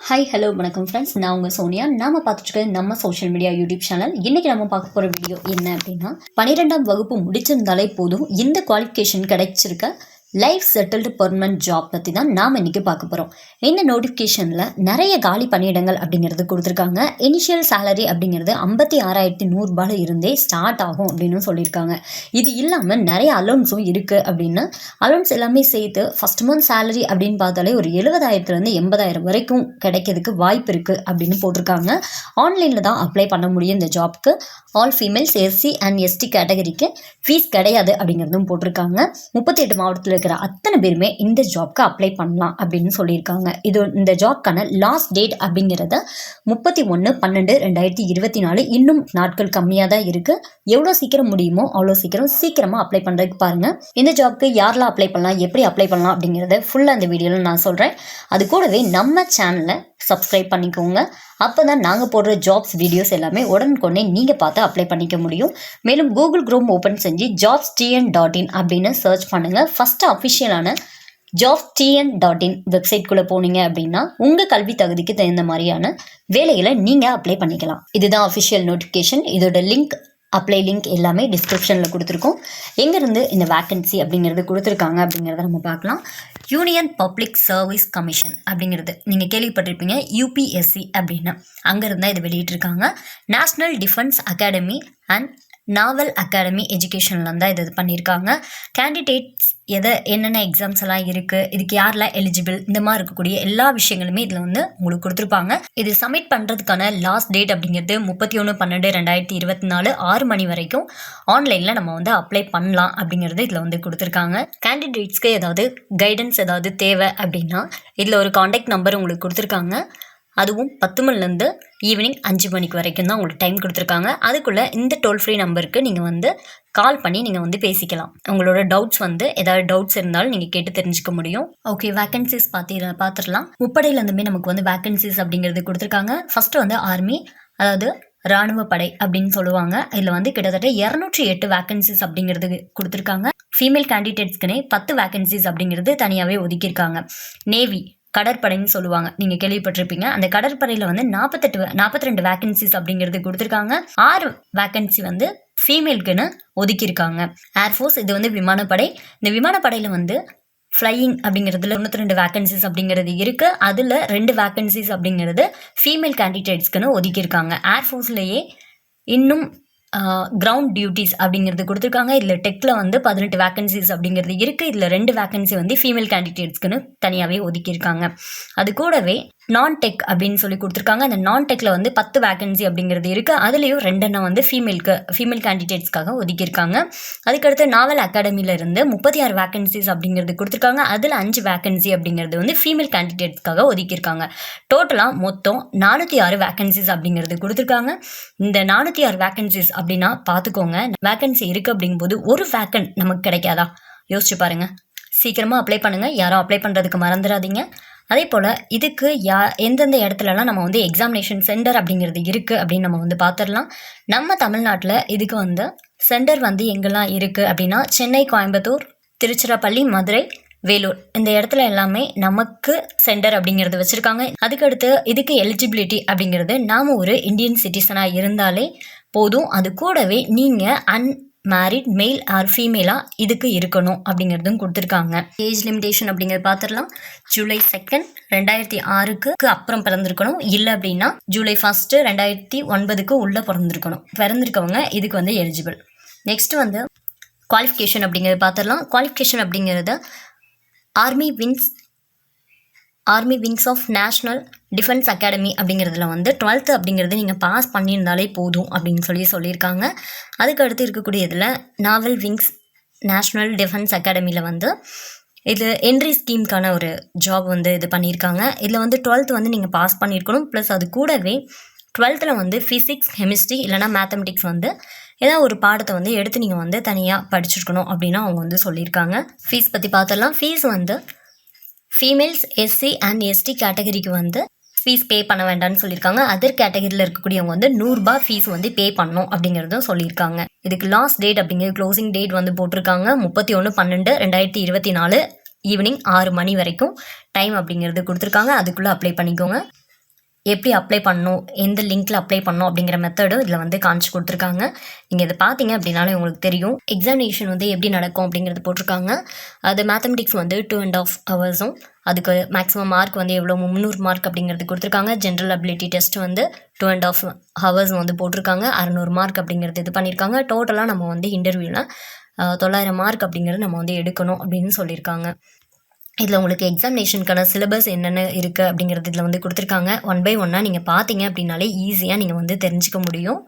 Hi hello வணக்கம் friends, நான் உங்கள் சோனியா. நாம் பார்த்துட்டு நம்ம சோஷியல் மீடியா யூடியூப் சேனல். இன்றைக்கி நம்ம பார்க்க போகிற வீடியோ என்ன அப்படின்னா, 12ஆம் வகுப்பு முடிச்சிருந்தாலே போதும் இந்த குவாலிஃபிகேஷன் கிடைச்சிருக்க லைஃப் செட்டில்டு பெர்மனன்ட் ஜாப் பற்றி தான் நாம் இன்றைக்கி பார்க்க போகிறோம். இந்த நோட்டிஃபிகேஷனில் நிறைய காலி பணியிடங்கள் அப்படிங்கிறது கொடுத்துருக்காங்க. இனிஷியல் சேலரி அப்படிங்கிறது 56,100 இருந்தே ஸ்டார்ட் ஆகும் அப்படின்னு சொல்லியிருக்காங்க. இது இல்லாமல் நிறைய அலோன்ஸும் இருக்குது அப்படின்னு அலோன்ஸ் எல்லாமே சேர்த்து ஃபஸ்ட் மந்த் சேலரி அப்படின்னு பார்த்தாலே ஒரு 70,000 80,000 வரைக்கும் கிடைக்கிறதுக்கு வாய்ப்பு இருக்குது அப்படின்னு போட்டிருக்காங்க. ஆன்லைனில் தான் அப்ளை பண்ண முடியும் இந்த ஜாப்க்கு. All females, SC and ST கேட்டகரிக்கு ஃபீஸ் கிடையாது அப்படிங்கிறதும் போட்டிருக்காங்க. 38 மாவட்டத்தில் இருக்கிற அத்தனை பேருமே இந்த ஜாப்க்கு அப்ளை பண்ணலாம் அப்படின்னு சொல்லியிருக்காங்க. இந்த ஜாப்க்கான லாஸ்ட் டேட் அப்படிங்கிறத 31/12/2024. இன்னும் நாட்கள் கம்மியாக தான் இருக்குது. எவ்வளோ சீக்கிரம் முடியுமோ அவ்வளோ சீக்கிரமாக அப்ளை பண்ணுறதுக்கு பாருங்கள். இந்த ஜாப்க்கு யாரெல்லாம் அப்ளை பண்ணலாம், எப்படி அப்ளை பண்ணலாம் அப்படிங்கிறத ஃபுல்லாக அந்த வீடியோவில் நான் சொல்கிறேன். அது கூடவே நம்ம சேனலை சப்ஸ்கிரைப் பண்ணிக்கோங்க. அப்போ தான் நாங்கள் போடுற ஜாப்ஸ் வீடியோஸ் எல்லாமே உடனுக்குடனே நீங்கள் பார்த்து அப்ளை பண்ணிக்க முடியும். மேலும் கூகுள் குரோம் ஓப்பன் செஞ்சு jobstn.in அப்படின்னு சர்ச் பண்ணுங்கள். ஃபஸ்ட்டு அஃபிஷியலான jobstn.in வெப்சைட்குள்ளே போனீங்க அப்படின்னா உங்கள் கல்வி தகுதிக்கு தகுந்த மாதிரியான வேலைகளை நீங்கள் அப்ளை பண்ணிக்கலாம். இதுதான் அஃபிஷியல் நோட்டிஃபிகேஷன். இதோட லிங்க், அப்ளை லிங்க் எல்லாமே டிஸ்கிரிப்ஷனில் கொடுத்துருக்கோம். எங்கேருந்து இந்த வேக்கன்சி அப்படிங்கிறது கொடுத்துருக்காங்க அப்படிங்கிறத நம்ம பார்க்கலாம். யூனியன் பப்ளிக் சர்வீஸ் கமிஷன் அப்படிங்கிறது நீங்கள் கேள்விப்பட்டிருப்பீங்க, யூபிஎஸ்சி அப்படின்னு. அங்கேருந்து தான் இதை வெளியிட்டிருக்காங்க. National defence academy and naval academy எஜுகேஷனில் தான் இது பண்ணியிருக்காங்க. கேண்டிடேட்ஸ் என்னென்ன எக்ஸாம்ஸ் எல்லாம் இருக்குது, இதுக்கு யாரெல்லாம் எலிஜிபிள், இந்த மாதிரி இருக்கக்கூடிய எல்லா விஷயங்களுமே இதில் வந்து உங்களுக்கு கொடுத்துருப்பாங்க. இது சப்மிட் பண்ணுறதுக்கான லாஸ்ட் டேட் அப்படிங்கிறது 31/12/2024 6 மணி வரைக்கும் ஆன்லைனில் நம்ம வந்து அப்ளை பண்ணலாம் அப்படிங்கிறது இதில் வந்து கொடுத்துருக்காங்க. கேண்டிடேட்ஸ்க்கு ஏதாவது கைடன்ஸ் ஏதாவது தேவை அப்படின்னா இதில் ஒரு காண்டாக்ட் நம்பர் உங்களுக்கு கொடுத்துருக்காங்க. அதுவும் 10 மணிலேருந்து ஈவினிங் 5 மணிக்கு வரைக்கும் தான் உங்களுக்கு டைம் கொடுத்துருக்காங்க. அதுக்குள்ளே இந்த டோல் ஃப்ரீ நம்பருக்கு நீங்கள் வந்து கால் பண்ணி நீங்கள் வந்து பேசிக்கலாம். உங்களோட டவுட்ஸ் வந்து ஏதாவது டவுட்ஸ் இருந்தாலும் நீங்கள் கேட்டு தெரிஞ்சுக்க முடியும். ஓகே, வேக்கன்சிஸ் பார்த்துடலாம். முப்படையிலேருந்துமே நமக்கு வந்து வேக்கன்சிஸ் அப்படிங்கிறது கொடுத்துருக்காங்க. ஃபஸ்ட்டு வந்து ஆர்மி, அதாவது இராணுவ படை அப்படின்னு சொல்லுவாங்க. இதில் வந்து கிட்டத்தட்ட 208 வேக்கன்சிஸ் அப்படிங்கிறது கொடுத்துருக்காங்க. ஃபீமேல் கேண்டிடேட்ஸ்க்குனே 10 வேக்கன்சிஸ் அப்படிங்கிறது தனியாகவே ஒதுக்கியிருக்காங்க. நேவி, கடற்படைன்னு சொல்லுவாங்க, நீங்கள் கேள்விப்பட்டிருப்பீங்க. அந்த கடற்படையில் வந்து 42 வேக்கன்சிஸ் அப்படிங்கிறது கொடுத்துருக்காங்க. 6 வேக்கன்சி வந்து ஃபீமேலுக்குன்னு ஒதுக்கியிருக்காங்க. ஏர்ஃபோர்ஸ், இது வந்து விமானப்படை. இந்த விமானப்படையில் வந்து ஃப்ளையிங் அப்படிங்கிறதுல 92 வேக்கன்சிஸ் அப்படிங்கிறது இருக்குது. அதில் 2 வேக்கன்சிஸ் அப்படிங்கிறது ஃபீமேல் கேண்டிடேட்ஸ்க்குன்னு ஒதுக்கியிருக்காங்க. ஏர்ஃபோர்ஸ்லேயே இன்னும் கிரவுண்ட் டியூட்டிஸ் அப்படிங்கிறது கொடுத்துருக்காங்க. இதில் டெக்கில் வந்து 18 வேக்கன்சிஸ் அப்படிங்கிறது இருக்குது. இதில் 2 வேக்கன்சி வந்து ஃபீமேல் கேண்டிடேட்ஸ்க்குன்னு தனியாகவே ஒதுக்கியிருக்காங்க. அது கூடவே நான் டெக் அப்படின்னு சொல்லி கொடுத்துருக்காங்க. அந்த நான் டெக்கில் வந்து 10 வேக்கன்சி அப்படிங்கிறது இருக்குது. அதுலேயும் 2 வந்து ஃபீமேல் கேண்டிடேட்ஸ்க்காக ஒதுக்கியிருக்காங்க. அதுக்கடுத்து நாவல் அகாடமியில் இருந்து 36 வேக்கன்சிஸ் அப்படிங்கிறது கொடுத்துருக்காங்க. அதில் 5 வேக்கன்சி அப்படிங்கிறது வந்து ஃபீமேல் கேண்டிடேட்ஸ்க்காக ஒதுக்கியிருக்காங்க. டோட்டலாக மொத்தம் 406 வேக்கன்சிஸ் அப்படிங்கிறது கொடுத்துருக்காங்க. இந்த 406 வேக்கன்சிஸ் அப்படின்னா பார்த்துக்கோங்க, வேக்கன்சி இருக்குது அப்படிங்கும்போது ஒரு வேக்கன்ட் நமக்கு கிடைக்காதா? யோசிச்சு பாருங்கள். சீக்கிரமாக அப்ளை பண்ணுங்கள். யாரும் அப்ளை பண்ணுறதுக்கு மறந்துடாதீங்க. அதே போல் இதுக்கு எந்தெந்த இடத்துலலாம் நம்ம வந்து எக்ஸாமினேஷன் சென்டர் அப்படிங்கிறது இருக்குது அப்படின்னு நம்ம வந்து பார்த்துடலாம். நம்ம தமிழ்நாட்டில் இதுக்கு வந்து சென்டர் வந்து எங்கெல்லாம் இருக்குது அப்படின்னா சென்னை, கோயம்புத்தூர், திருச்சிராப்பள்ளி, மதுரை, வேலூர், இந்த இடத்துல எல்லாமே நமக்கு சென்டர் அப்படிங்கிறது வச்சுருக்காங்க. அதுக்கடுத்து இதுக்கு எலிஜிபிலிட்டி அப்படிங்கிறது நாம் ஒரு இந்தியன் சிட்டிசனாக இருந்தாலே போதும். அது கூடவே நீங்கள் அன்மேரிட் மேல் ஆர் ஃபீமேலாக இதுக்கு இருக்கணும் அப்படிங்கிறதும் கொடுத்துருக்காங்க. ஏஜ் லிமிடேஷன் அப்படிங்கிறது பார்த்துடலாம். ஜூலை 2, 2006 அப்புறம் பிறந்திருக்கணும். இல்லை அப்படின்னா ஜூலை 1, 2009 உள்ளே பிறந்திருக்கவங்க இதுக்கு வந்து எலிஜிபிள். நெக்ஸ்ட் வந்து குவாலிஃபிகேஷன் அப்படிங்கிறது பார்த்துடலாம். குவாலிஃபிகேஷன் அப்படிங்கிறத army wings of national defence academy அப்படிங்கிறதுல வந்து 12th அப்படிங்கிறது நீங்கள் பாஸ் பண்ணியிருந்தாலே போதும் அப்படின்னு சொல்லியிருக்காங்க. அதுக்கடுத்து இருக்கக்கூடிய இதில் நாவல் விங்ஸ் நேஷ்னல் டிஃபென்ஸ் அகாடமியில் வந்து இது என்ட்ரி ஸ்கீம்க்கான ஒரு ஜாப் வந்து இது பண்ணியிருக்காங்க. இதில் வந்து 12th வந்து நீங்கள் பாஸ் பண்ணியிருக்கணும். ப்ளஸ் அது கூடவே 12th வந்து ஃபிசிக்ஸ், கெமிஸ்ட்ரி இல்லைனா மேத்தமெட்டிக்ஸ் வந்து ஏதாவது ஒரு பாடத்தை வந்து எடுத்து நீங்கள் வந்து தனியாக படிச்சிருக்கணும் அப்படின்னு அவங்க வந்து சொல்லியிருக்காங்க. ஃபீஸ் பற்றி பார்த்துடலாம். ஃபீஸ் வந்து ஃபீமேல்ஸ், எஸ்சி அண்ட் எஸ்டி கேட்டகரிக்கு வந்து ஃபீஸ் பே பண்ண வேண்டாம்னு சொல்லியிருக்காங்க. அதர் கேட்டகரியில் இருக்கக்கூடியவங்க வந்து 100 ரூபாய் ஃபீஸ் வந்து பே பண்ணணும் அப்படிங்கிறதும் சொல்லியிருக்காங்க. இதுக்கு லாஸ்ட் டேட் அப்படிங்கிறது க்ளோசிங் டேட் வந்து போட்டிருக்காங்க 31/12/2024 ஈவினிங் 6 மணி வரைக்கும் டைம் அப்படிங்கிறது கொடுத்துருக்காங்க. அதுக்குள்ளே அப்ளை பண்ணிக்கோங்க. எப்படி அப்ளை பண்ணணும், எந்த லிங்க்கில் அப்ளை பண்ணணும் அப்படிங்கிற மெத்தடும் இதில் வந்து காமிச்சு கொடுத்துருக்காங்க. நீங்கள் இதை பார்த்தீங்க அப்படின்னாலே உங்களுக்கு தெரியும். எக்ஸாமினேஷன் வந்து எப்படி நடக்கும் அப்படிங்கிறது போட்டிருக்காங்க. அது மேத்தமெட்டிக்ஸ் வந்து 2.5 ஹவர்ஸும், அதுக்கு மேக்ஸிமம் மார்க் வந்து எவ்வளோ 300 மார்க் அப்படிங்கிறது கொடுத்துருக்காங்க. ஜென்ரல் அபிலிட்டி டெஸ்ட் வந்து 2.5 ஹவர்ஸ் வந்து போட்டிருக்காங்க. 600 மார்க் அப்படிங்கிறது இது பண்ணியிருக்காங்க. டோட்டலாக நம்ம வந்து இன்டர்வியூவில் 900 மார்க் அப்படிங்கிறது நம்ம வந்து எடுக்கணும் அப்படின்னு சொல்லியிருக்காங்க. இதில் உங்களுக்கு எக்ஸாமினேஷனுக்கான சிலபஸ் என்னென்ன இருக்குது அப்படிங்கிறது இதில் வந்து கொடுத்துருக்காங்க. 1 by 1 நீங்கள் பார்த்தீங்க அப்படின்னாலே ஈஸியாக நீங்கள் வந்து தெரிஞ்சுக்க முடியும்.